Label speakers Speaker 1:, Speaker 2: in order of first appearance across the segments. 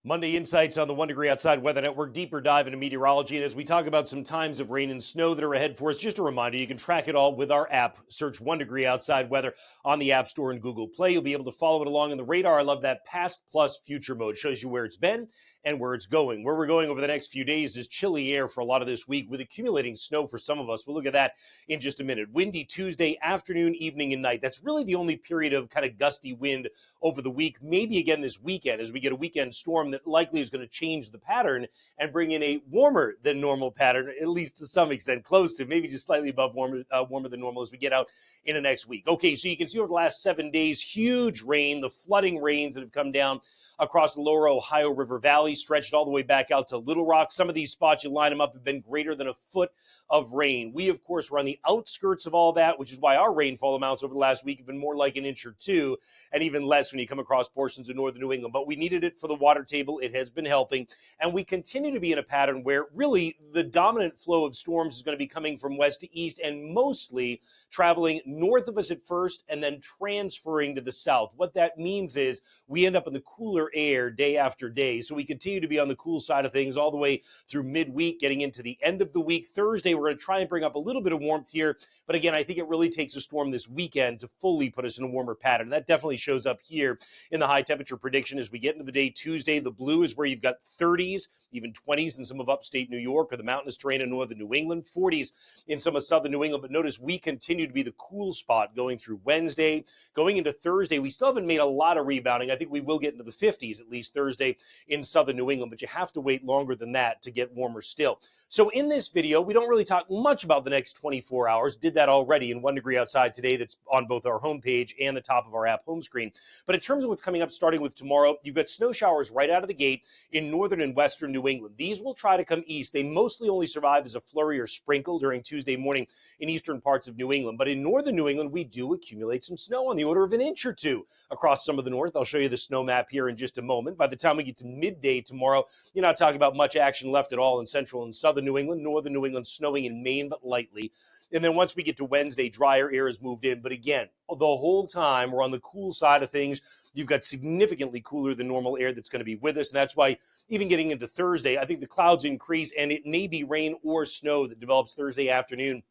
Speaker 1: Monday Insights on the 1 Degree Outside Weather Network, deeper dive into meteorology. And as we talk about some times of rain and snow that are ahead for us, just a reminder, you can track it all with our app. Search 1 Degree Outside Weather on the App Store and Google Play. You'll be able to follow it along in the radar. I love that past plus future mode. Shows you where it's been and where it's going. Where we're going over the next few days is chilly air for a lot of this week with accumulating snow for some of us. We'll look at that in just a minute. Windy Tuesday afternoon, evening, and night. That's really the only period of kind of gusty wind over the week. Maybe again this weekend as we get a weekend storm that likely is going to change the pattern and bring in a warmer than normal pattern, at least to some extent, close to maybe just slightly above warmer than normal as we get out in the next week. Okay, so you can see over the last 7 days, huge rain, the flooding rains that have come down across the lower Ohio River Valley, stretched all the way back out to Little Rock. Some of these spots, you line them up, have been greater than a foot of rain. We, of course, were on the outskirts of all that, which is why our rainfall amounts over the last week have been more like an inch or two, and even less when you come across portions of northern New England. But we needed it for the water table. It has been helping. And we continue to be in a pattern where really the dominant flow of storms is going to be coming from west to east and mostly traveling north of us at first and then transferring to the south. What that means is we end up in the cooler air day after day. So we continue to be on the cool side of things all the way through midweek, getting into the end of the week. Thursday, we're going to try and bring up a little bit of warmth here. But again, I think it really takes a storm this weekend to fully put us in a warmer pattern. That definitely shows up here in the high temperature prediction as we get into the day Tuesday. The blue is where you've got 30s, even 20s in some of upstate New York or the mountainous terrain in northern New England, 40s in some of southern New England. But notice we continue to be the cool spot going through Wednesday. Going into Thursday, we still haven't made a lot of rebounding. I think we will get into the 50s at least Thursday in southern New England, but you have to wait longer than that to get warmer still. So in this video, we don't really talk much about the next 24 hours. Did that already in 1 Degree Outside today. That's on both our homepage and the top of our app home screen. But in terms of what's coming up starting with tomorrow, you've got snow showers right out of the gate in northern and western New England. These will try to come east. They mostly only survive as a flurry or sprinkle during Tuesday morning in eastern parts of New England. But in northern New England, we do accumulate some snow on the order of an inch or two across some of the north. I'll show you the snow map here in just a moment. By the time we get to midday tomorrow, you're not talking about much action left at all in central and southern New England. Northern New England snowing in Maine, but lightly. And then once we get to Wednesday, drier air has moved in. But again, the whole time we're on the cool side of things. You've got significantly cooler than normal air that's going to be with us. And that's why even getting into Thursday, I think the clouds increase and it may be rain or snow that develops Thursday afternoon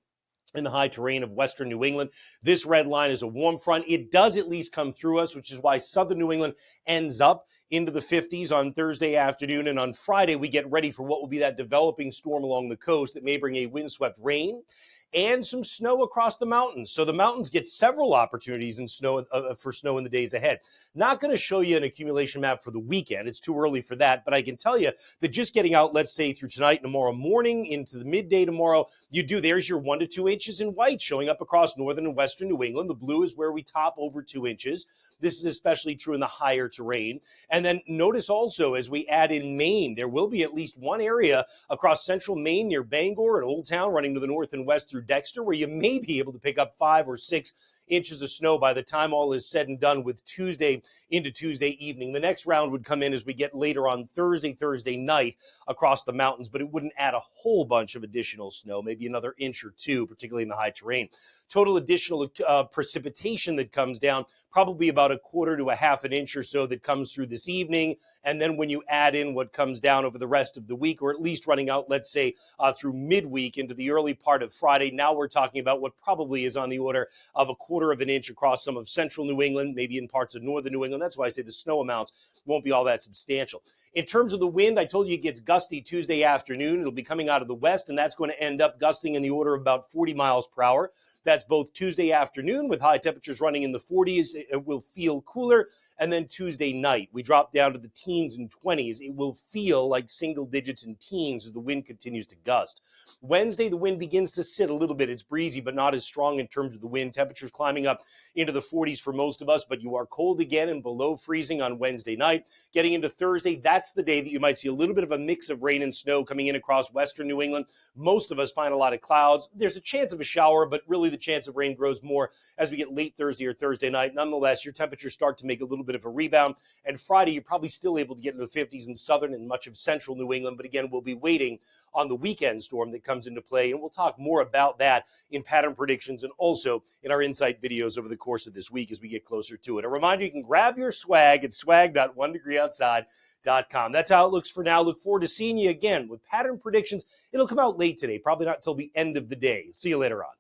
Speaker 1: in the high terrain of western New England. This red line is a warm front. It does at least come through us, which is why southern New England ends up into the 50s on Thursday afternoon. And on Friday, we get ready for what will be that developing storm along the coast that may bring a windswept rain and some snow across the mountains. So the mountains get several opportunities in snow for snow in the days ahead. Not going to show you an accumulation map for the weekend. It's too early for that. But I can tell you that just getting out, let's say through tonight and tomorrow morning into the midday tomorrow, there's your 1 to 2 inches in white showing up across northern and western New England. The blue is where we top over 2 inches. This is especially true in the higher terrain. And then notice also as we add in Maine, there will be at least one area across central Maine near Bangor and Old Town running to the north and west through Dexter, where you may be able to pick up 5 or 6 inches of snow by the time all is said and done with Tuesday into Tuesday evening. The next round would come in as we get later on Thursday night across the mountains, but it wouldn't add a whole bunch of additional snow, maybe another inch or two, particularly in the high terrain. Total additional precipitation that comes down, probably about 1/4 to 1/2 an inch or so that comes through this evening. And then when you add in what comes down over the rest of the week, or at least running out, let's say, through midweek into the early part of Friday, now we're talking about what probably is on the order of 1/4 of an inch across some of central New England, maybe in parts of northern New England. That's why I say the snow amounts won't be all that substantial. In terms of the wind, I told you it gets gusty Tuesday afternoon. It'll be coming out of the west, and that's going to end up gusting in the order of about 40 miles per hour. That's both Tuesday afternoon with high temperatures running in the 40s. It will feel cooler. And then Tuesday night, we drop down to the teens and 20s. It will feel like single digits and teens as the wind continues to gust. Wednesday, the wind begins to sit a little bit. It's breezy, but not as strong in terms of the wind. Temperatures climbing up into the 40s for most of us, but you are cold again and below freezing on Wednesday night. Getting into Thursday, that's the day that you might see a little bit of a mix of rain and snow coming in across western New England. Most of us find a lot of clouds. There's a chance of a shower, but really the chance of rain grows more as we get late Thursday or Thursday night. Nonetheless, your temperatures start to make a little bit of a rebound. And Friday, you're probably still able to get into the 50s in southern and much of central New England. But again, we'll be waiting on the weekend storm that comes into play. And we'll talk more about that in pattern predictions and also in our Insight highlight videos over the course of this week as we get closer to it. A reminder, you can grab your swag at swag.onedegreeoutside.com. That's how it looks for now. Look forward to seeing you again with pattern predictions. It'll come out late today, probably not until the end of the day. See you later on.